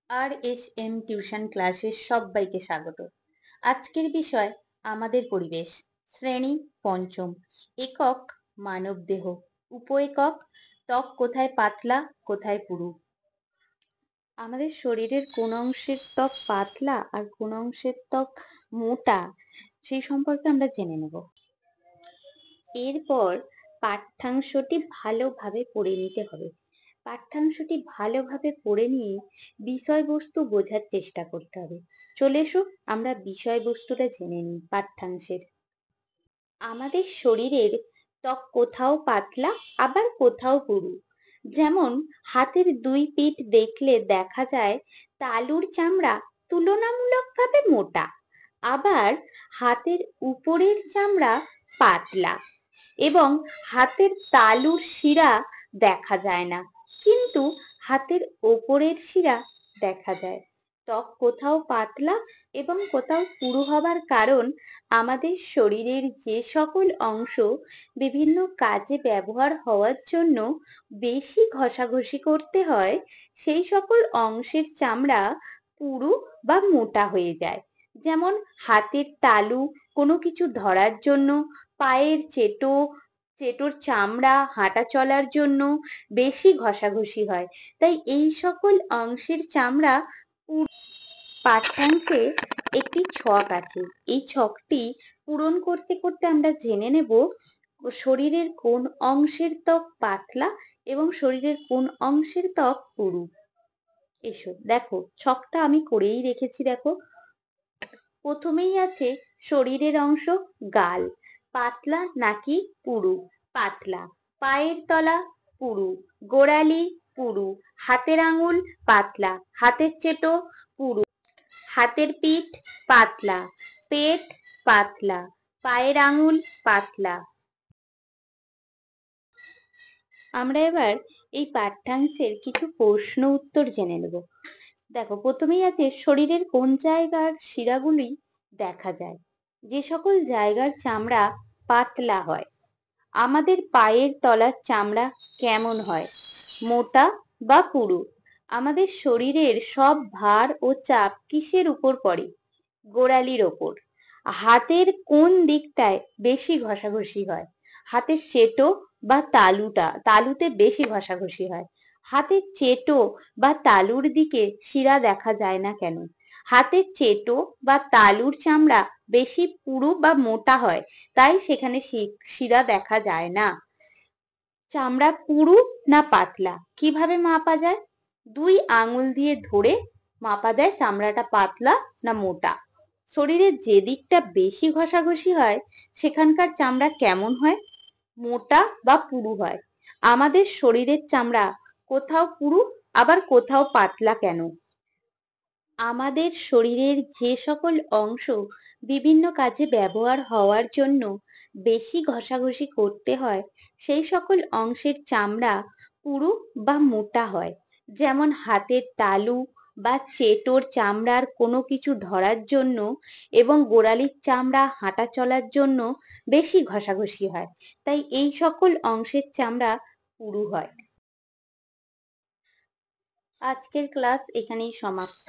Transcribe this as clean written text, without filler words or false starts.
RSM tuition ক্লাসে সবাইকে স্বাগত। আজকের বিষয় আমাদের পরিবেশ, শ্রেণী পঞ্চম, একক মানবদেহ, উপ-একক ত্বক কোথায় পাতলা কোথায় পুরু। আমাদের শরীরের কোন অংশের ত্বক পাতলা আর কোন অংশের ত্বক মোটা সেই সম্পর্কে আমরা জেনে নেব। এরপর পাঠ্যাংশটি ভালোভাবে পড়ে নিতে হবে। পাঠ্যাংশটি ভালোভাবে পড়ে নিয়ে বিষয়বস্তু বোঝার চেষ্টা করতে হবে। চলে এসো আমরা বিষয়বস্তুটা জেনে নিই পাঠ্যাংশের। আমাদের শরীরের ত্বক কোথাও পাতলা আবার কোথাও পুরু। যেমন হাতের দুই পিঠ দেখলে দেখা যায় তালুর চামড়া তুলনামূলকভাবে মোটা, আবার হাতের উপরের চামড়া পাতলা এবং হাতের তালুর শিরা দেখা যায় না, কিন্তু হাতের ওপরের শিরা দেখা যায়। ত্বক কোথাও পাতলা এবং কোথাও পুরু হবার কারণ আমাদের শরীরের যে সকল অংশ বিভিন্ন কাজে ব্যবহার হওয়ার জন্য বেশি ঘষাঘষি করতে হয়, সেই সকল অংশের চামড়া পুরু বা মোটা হয়ে যায়। যেমন হাতের তালু কোনো কিছু ধরার জন্য, পায়ের চেটোর চামড়া হাঁটা চলার জন্য বেশি ঘষাঘষি হয়, তাই এই সকল অংশের চামড়া পুরু। পাঠ্যাংশে একটি ছক আছে, এই ছকটি পূরণ করতে করতে আমরা জেনে নেব শরীরের কোন অংশের ত্বক পাতলা এবং শরীরের কোন অংশের ত্বক পুরু। এসো দেখো, ছকটা আমি করেই রেখেছি। দেখো, প্রথমেই আছে শরীরের অংশ গাল, পাতলা নাকি পুরু? পাতলা। পায়ের তলা পুরু, গোড়ালি পুরু, হাতের আঙুল পাতলা, হাতের চেটো পুরু, হাতের পিঠ পাতলা, পেট পাতলা, পায়ের আঙুল পাতলা। আমরা এবার এই পাঠ্যাংশের কিছু প্রশ্ন উত্তর জেনে নেব। দেখো, প্রথমেই আছে শরীরের কোন জায়গার শিরাগুলি দেখা যায়? যে সকল জায়গার চামড়া পাতলা হয়। আমাদের পায়ের তলার চামড়া কেমন হয়? মোটা বা পুরু? আমাদের শরীরের সব ভার ও চাপ কিসের উপর পড়ে? গোড়ালির ওপর। হাতের কোন দিকটায় বেশি ঘষাঘষি হয়? হাতের চেটো বা তালুতে বেশি ঘষাঘষি হয়। হাতের চেটো বা তালুর দিকে শিরা দেখা যায় না কেন? হাতের চেটো বা তালুর চামড়া বেশি পুরু বা মোটা হয়, তাই সেখানে শিরা দেখা যায় না। চামড়া পুরু না পাতলা কিভাবে মাপা যায়? দুই আঙুল দিয়ে ধরে মাপা যায় চামড়াটা পাতলা না মোটা। শরীরের যে দিকটা বেশি ঘষাঘষি হয় সেখানকার চামড়া কেমন হয়? মোটা বা পুরু হয়। আমাদের শরীরের চামড়া কোথাও পুরু আবার কোথাও পাতলা কেন? আমাদের শরীরের যে সকল অংশ বিভিন্ন কাজে ব্যবহার হওয়ার জন্য বেশি ঘষাঘষি করতে হয়, সেই সকল অংশের চামড়া পুরু বা মোটা হয়। যেমন হাতের তালু বা চেটোর চামড়ার কোনো কিছু ধরার জন্য এবং গোড়ালির চামড়া হাঁটা চলার জন্য বেশি ঘষাঘষি হয়, তাই এই সকল অংশের চামড়া পুরু হয়। আজকের ক্লাস এখানেই সমাপ্ত।